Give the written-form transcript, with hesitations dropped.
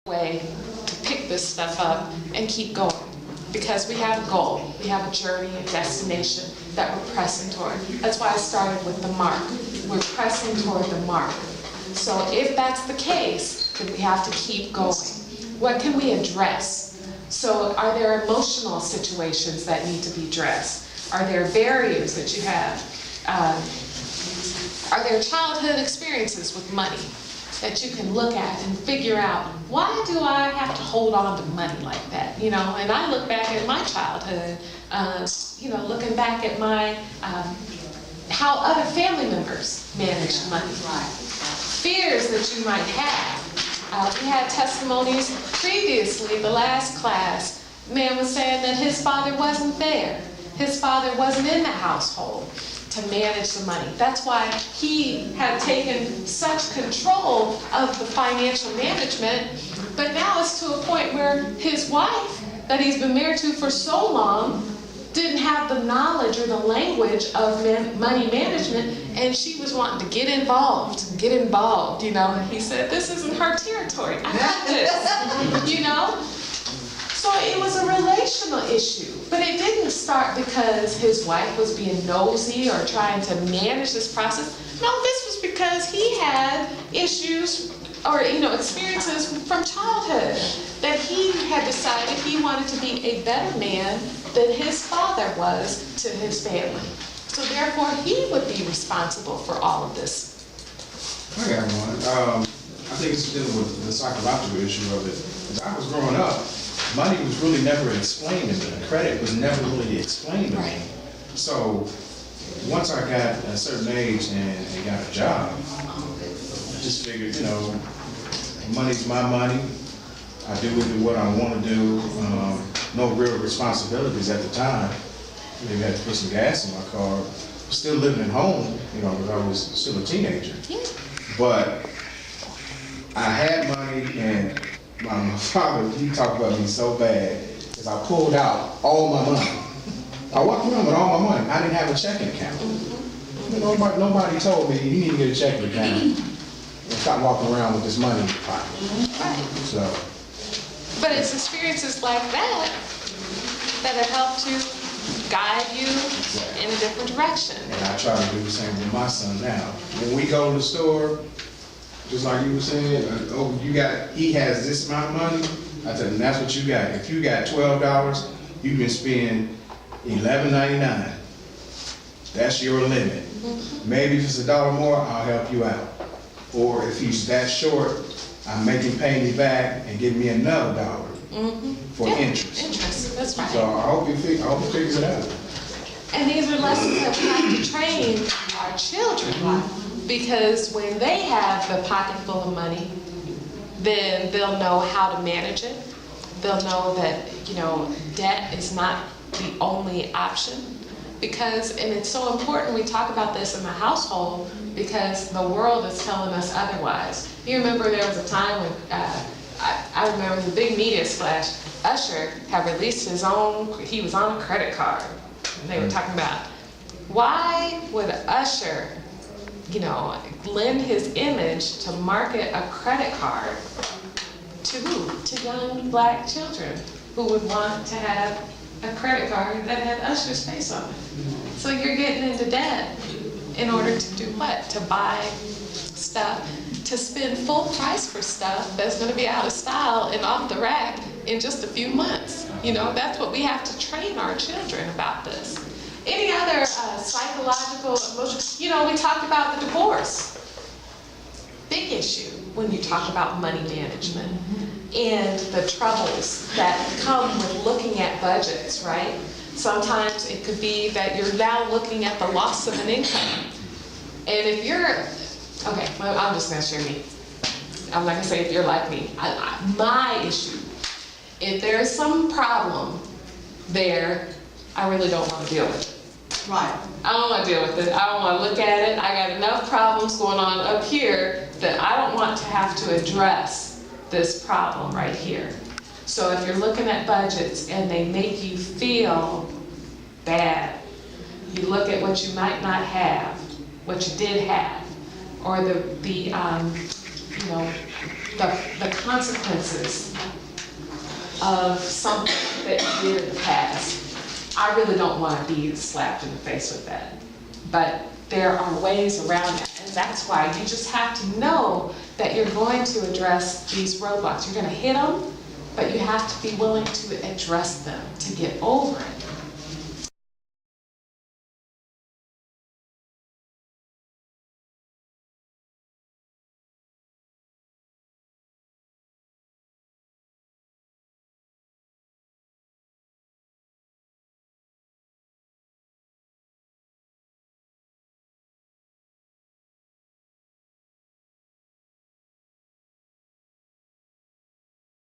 way to pick this stuff up and keep going, because we have a goal, we have a journey, a destination that we're pressing toward. That's why I started with the mark. We're pressing toward the mark. So if that's the case, then we have to keep going. What can we address? So are there emotional situations that need to be addressed? Are there barriers that you have? Are there childhood experiences with money that you can look at and figure out, why do I have to hold on to money like that? You know, and I look back at my childhood, looking back at my, how other family members managed money. Fears that you might have. We had testimonies previously, the last class, man was saying that his father wasn't there. His father wasn't in the household to manage the money. That's why he had taken such control of the financial management, but now it's to a point where his wife, that he's been married to for so long, didn't have the knowledge or the language of money management, and she was wanting to get involved, you know, and he said, this isn't her territory, I got this, you know? So it was a relational issue, but it didn't start because his wife was being nosy or trying to manage this process. No, this was because he had issues or experiences from childhood that he had decided he wanted to be a better man than his father was to his family. So therefore, he would be responsible for all of this. I got one. I think it's dealing with the psychological issue of it. As I was growing up, money was really never explained to me. Credit was never really explained to me. So once I got a certain age and got a job, I just figured, money's my money. I do with it what I want to do. No real responsibilities at the time. Maybe I had to put some gas in my car. Still living at home, because I was still a teenager. But I had money, and my father, he talked about me so bad, because I pulled out all my money. I walked around with all my money. I didn't have a checking account. Nobody told me, you need to get a checking account. And stop walking around with this money in your pocket. So. But it's experiences like that that have helped you, guide you in a different direction. And I try to do the same with my son now. When we go to the store, just like you were saying, he has this amount of money. I tell him, that's what you got. If you got $12, you can spend $11.99. That's your limit. Maybe if it's $1 more, I'll help you out. Or if he's that short, I make him pay me back and give me another $1 for interest. Interest, that's right. So I hope he figures it out. And these are lessons that we have to train our children. Because when they have the pocket full of money, then they'll know how to manage it. They'll know that, debt is not the only option. And it's so important we talk about this in the household, because the world is telling us otherwise. You remember there was a time when, I remember the big media splash, Usher had released he was on a credit card. And they were talking about, why would Usher lend his image to market a credit card to who? To young black children who would want to have a credit card that had Usher's face on it. So you're getting into debt in order to do what? To buy stuff, to spend full price for stuff that's going to be out of style and off the rack in just a few months. That's what we have to train our children about this. Any other psychological, emotional, we talked about the divorce. Big issue when you talk about money management and the troubles that come with looking at budgets, right? Sometimes it could be that you're now looking at the loss of an income. And if you're, I'm just gonna share me. I'm not gonna say if you're like me. My issue, if there's some problem there, I really don't want to deal with it. Right. I don't want to deal with it. I don't want to look at it. I got enough problems going on up here that I don't want to have to address this problem right here. So if you're looking at budgets and they make you feel bad, you look at what you might not have, what you did have, or you know, the consequences of something that you did in the past. I really don't want to be slapped in the face with that. But there are ways around it, and that's why you just have to know that you're going to address these roadblocks. You're going to hit them, but you have to be willing to address them to get over it.